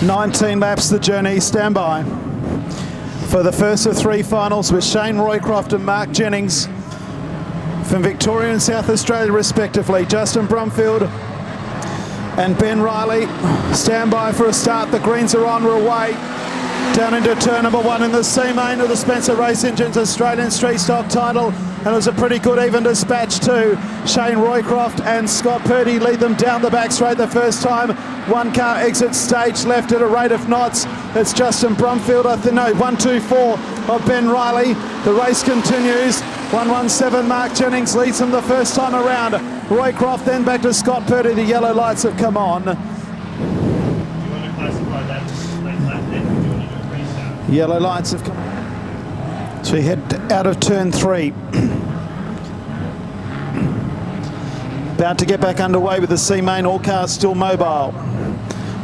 19 laps the journey. Stand by for the first of three finals with Shane Roycroft and Mark Jennings from Victoria and South Australia respectively. Justin Brumfield and Ben Riley stand by for a start. The greens are on. We're away down into turn number one in the C main of the Spencer Race Engines Australian Street Stock title, and it was a pretty good even dispatch too. Shane Roycroft and Scott Purdy lead them down the back straight the first time. One car exits stage left at a rate of knots. It's Justin Brumfield, 124 of Ben Riley. The race continues. 117 Mark Jennings leads them the first time around. Roycroft then back to Scott Purdy. The yellow lights have come on. Yellow lights have come on. So we head out of turn three. About to get back underway with the C main, all cars still mobile.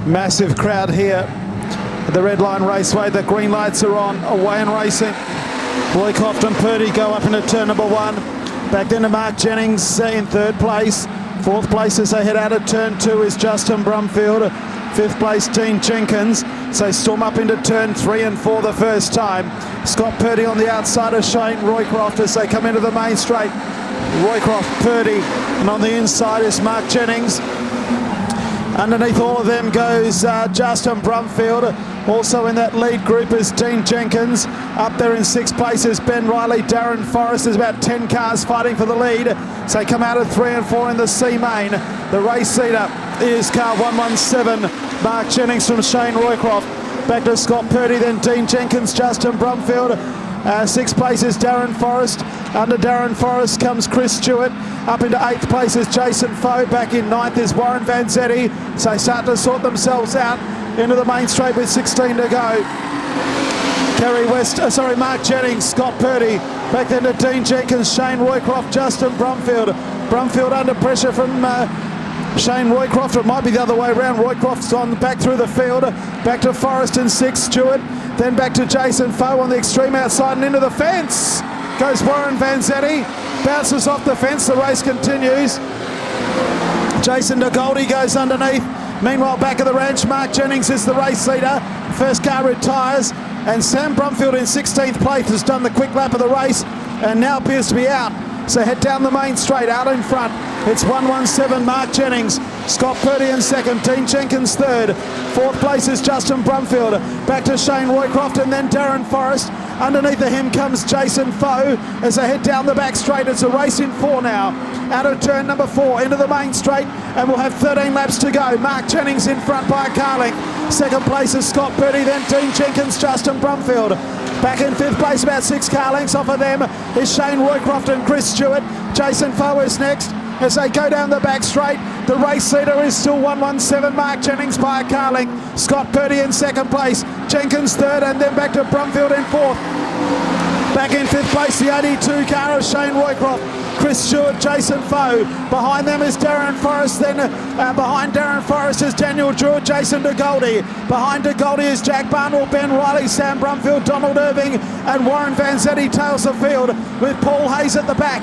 Massive crowd here at the Redline Raceway. The green lights are on, away and racing. Roycroft and Purdy go up into turn number one. Back then to Mark Jennings in third place. Fourth place as they head out of turn two is Justin Brumfield. Fifth place Dean Jenkins. So storm up into turn three and four the first time. Scott Purdy on the outside of Shane Roycroft as they come into the main straight. Roycroft, Purdy, and on the inside is Mark Jennings. Underneath all of them goes Justin Brumfield. Also in that lead group is Dean Jenkins. Up there in sixth place is Ben Riley. Darren Forrest. There's about 10 cars fighting for the lead. So they come out of 3 and 4 in the C main. The race leader is car 117, Mark Jennings from Shane Roycroft. Back to Scott Purdy, then Dean Jenkins, Justin Brumfield. Sixth place is Darren Forrest. Under Darren Forrest comes Chris Stewart. Up into eighth place is Jason Foe. Back in ninth is Warren Van Zetti. So they start to sort themselves out into the main straight with 16 to go. Mark Jennings, Scott Purdy. Back then to Dean Jenkins, Shane Roycroft, Justin Brumfield. Brumfield under pressure from Shane Roycroft. It might be the other way around. Roycroft's on back through the field. Back to Forrest in sixth, Stewart. Then back to Jason Foe on the extreme outside and into the fence. Goes Warren Van Zetti. Bounces off the fence. The race continues. Jason DeGoldie goes underneath. Meanwhile, back of the ranch, Mark Jennings is the race leader. First car retires. And Sam Brumfield in 16th place has done the quick lap of the race and now appears to be out. So head down the main straight, out in front. It's 117 Mark Jennings. Scott Purdy in second, Dean Jenkins third. Fourth place is Justin Brumfield. Back to Shane Roycroft and then Darren Forrest. Underneath of him comes Jason Foe as they head down the back straight. It's a race in four now. Out of turn number 4 into the main straight, and we'll have 13 laps to go. Mark Jennings in front by a car length. Second place is Scott Purdy, then Dean Jenkins, Justin Brumfield. Back in fifth place, about 6 car lengths off of them is Shane Roycroft and Chris Stewart. Jason Foe is next as they go down the back straight. The race leader is still 117 Mark Jennings by a car length. Scott Purdy in second place, Jenkins third, and then back to Brumfield in fourth. Back in fifth place, the 82 car of Shane Roycroft, Chris Stewart, Jason Foe. Behind them is Darren Forrest. Then behind Darren Forrest is Daniel Druitt, Jason DeGoldie. Behind DeGoldie is Jack Barnwell, Ben Riley, Sam Brumfield, Donald Irving, and Warren Van Zetti tails the field with Paul Hayes at the back.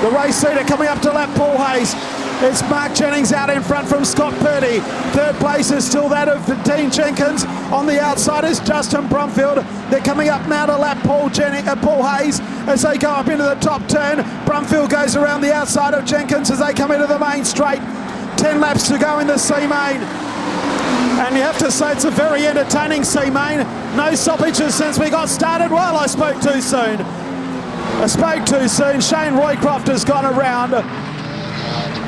The race leader coming up to lap Paul Hayes. It's Mark Jennings out in front from Scott Purdy. Third place is still that of Dean Jenkins. On the outside is Justin Brumfield. They're coming up now to lap Paul Hayes as they go up into the top turn. Brumfield goes around the outside of Jenkins as they come into the main straight. 10 laps to go in the C main. And you have to say it's a very entertaining C main. No stoppages since we got started. Well, I spoke too soon. Shane Roycroft has gone around.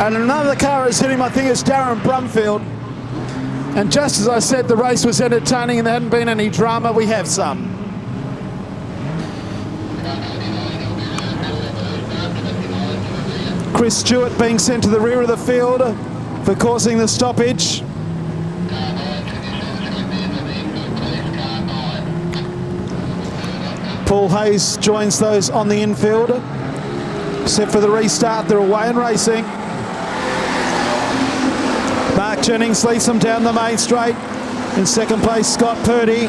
And another car has hit him, I think it's Darren Brumfield. And just as I said the race was entertaining and there hadn't been any drama, we have some. Chris Stewart being sent to the rear of the field for causing the stoppage. Paul Hayes joins those on the infield. Set for the restart, they're away and racing. Mark Jennings leads them down the main straight. In second place, Scott Purdy.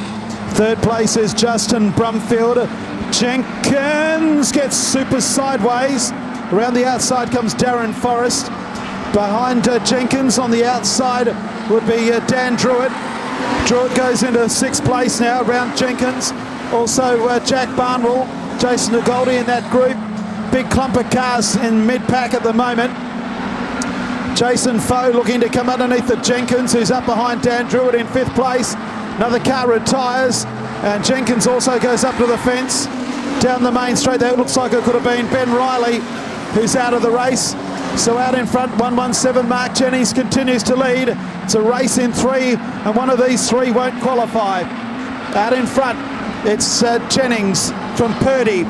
Third place is Justin Brumfield. Jenkins gets super sideways. Around the outside comes Darren Forrest. Behind Jenkins on the outside would be Dan Druitt. Druitt goes into 6th place now around Jenkins. Also Jack Barnwell, Jason Goldie in that group. Big clump of cars in mid-pack at the moment. Jason Foe looking to come underneath the Jenkins, who's up behind Dan Druitt in 5th place. Another car retires, and Jenkins also goes up to the fence. Down the main straight there, it looks like it could have been Ben Riley, who's out of the race. So out in front, 117, Mark Jennings continues to lead. It's a race in 3, and one of these 3 won't qualify. Out in front, it's Jennings from Purdy.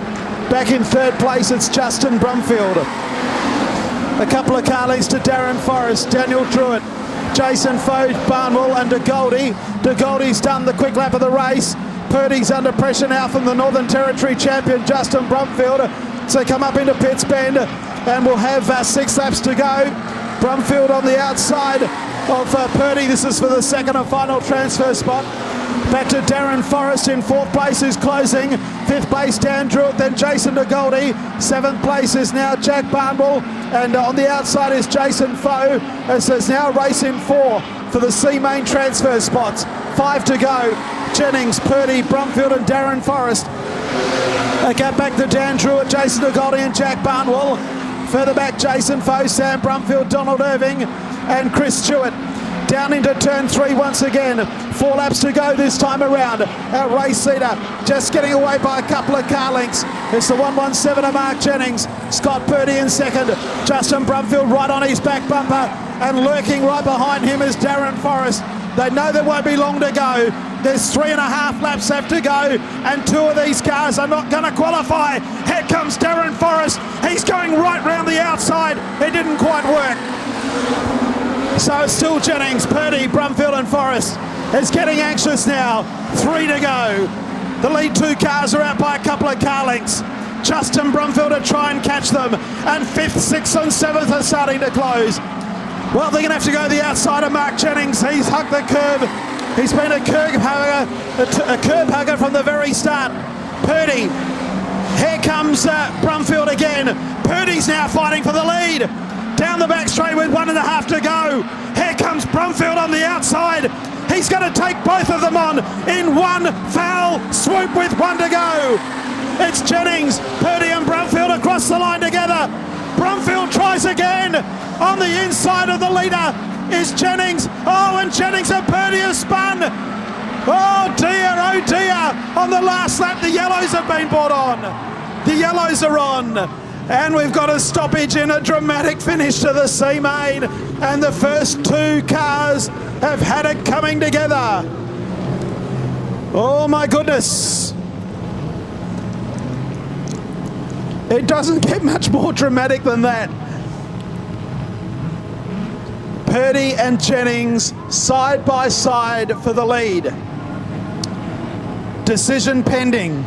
Back in 3rd place, it's Justin Brumfield. A couple of car leads to Darren Forrest, Daniel Druitt, Jason Foe, Barnwell and De Goldie. De Goldie's done the quick lap of the race. Purdy's under pressure now from the Northern Territory champion, Justin Brumfield. So come up into Pitts Bend, and we'll have 6 laps to go. Brumfield on the outside of Purdy. This is for the 2nd and final transfer spot. Back to Darren Forrest in 4th place, who's closing. 5th place, Dan Druitt, then Jason De Goldie. 7th place is now Jack Barnwell, and on the outside is Jason Foe. As there's now racing 4 for the C main transfer spots. 5 to go. Jennings, Purdy, Brumfield and Darren Forrest. A gap back to Dan Druitt, Jason De Goldie and Jack Barnwell. Further back, Jason Foe, Sam Brumfield, Donald Irving and Chris Stewart. Down into turn 3 once again. 4 laps to go this time around. Our race leader just getting away by a couple of car lengths. It's the 117 of Mark Jennings. Scott Purdy in 2nd. Justin Brumfield right on his back bumper. And lurking right behind him is Darren Forrest. They know there won't be long to go. There's 3.5 laps left to go, and 2 of these cars are not going to qualify. Here comes Darren Forrest. He's going right round the outside. It didn't quite work. So it's still Jennings, Purdy, Brumfield and Forrest. It's getting anxious now. 3 to go. The lead 2 cars are out by a couple of car lengths. Justin Brumfield to try and catch them. And 5th, 6th and 7th are starting to close. Well, they're going to have to go to the outside of Mark Jennings. He's hugged the curb. He's been a curb hugger from the very start. Purdy. Here comes Brumfield again. Purdy's now fighting for the lead. Down the back straight with 1.5 to go. Here comes Brumfield on the outside. He's going to take both of them on in one foul swoop with 1 to go. It's Jennings, Purdy and Brumfield across the line together. Brumfield tries again. On the inside of the leader is Jennings. Oh, and Jennings and Purdy have spun. Oh dear. On the last lap, the yellows have been brought on. The yellows are on. And we've got a stoppage in a dramatic finish to the C main. And the first 2 cars have had it coming together. Oh my goodness. It doesn't get much more dramatic than that. Purdy and Jennings side by side for the lead. Decision pending.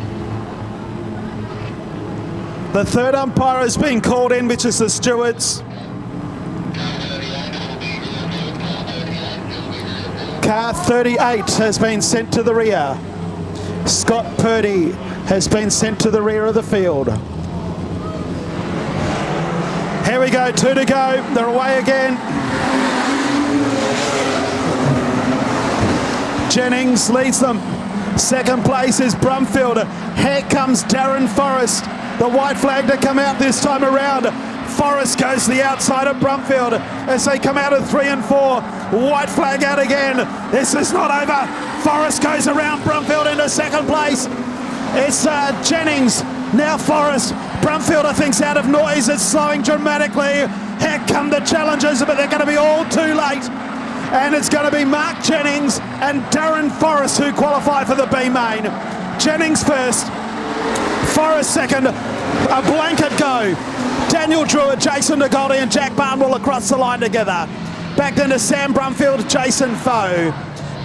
The 3rd umpire has been called in, which is the stewards. Car 38 has been sent to the rear. Scott Purdy has been sent to the rear of the field. Here we go, 2 to go. They're away again. Jennings leads them. 2nd place is Brumfield. Here comes Darren Forrest. The white flag to come out this time around. Forrest goes to the outside of Brumfield as they come out of 3 and 4. White flag out again. This is not over. Forrest goes around Brumfield into 2nd place. It's Jennings, now Forrest. Brumfield, I think's out of noise. It's slowing dramatically. Here come the challengers, but they're going to be all too late. And it's going to be Mark Jennings and Darren Forrest who qualify for the B main. Jennings first, Forrest 2nd, a blanket go. Daniel Druitt, Jason De Goldie and Jack Barnwell across the line together. Back then to Sam Brumfield, Jason Foe.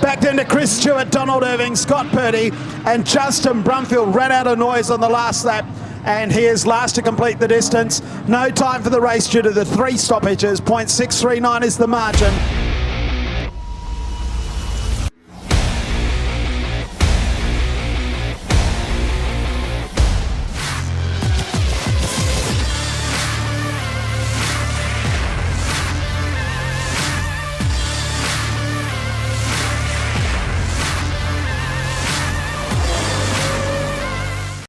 Back then to Chris Stewart, Donald Irving, Scott Purdy and Justin Brumfield ran out of noise on the last lap. And he is last to complete the distance. No time for the race due to the 3 stoppages. .639 is the margin.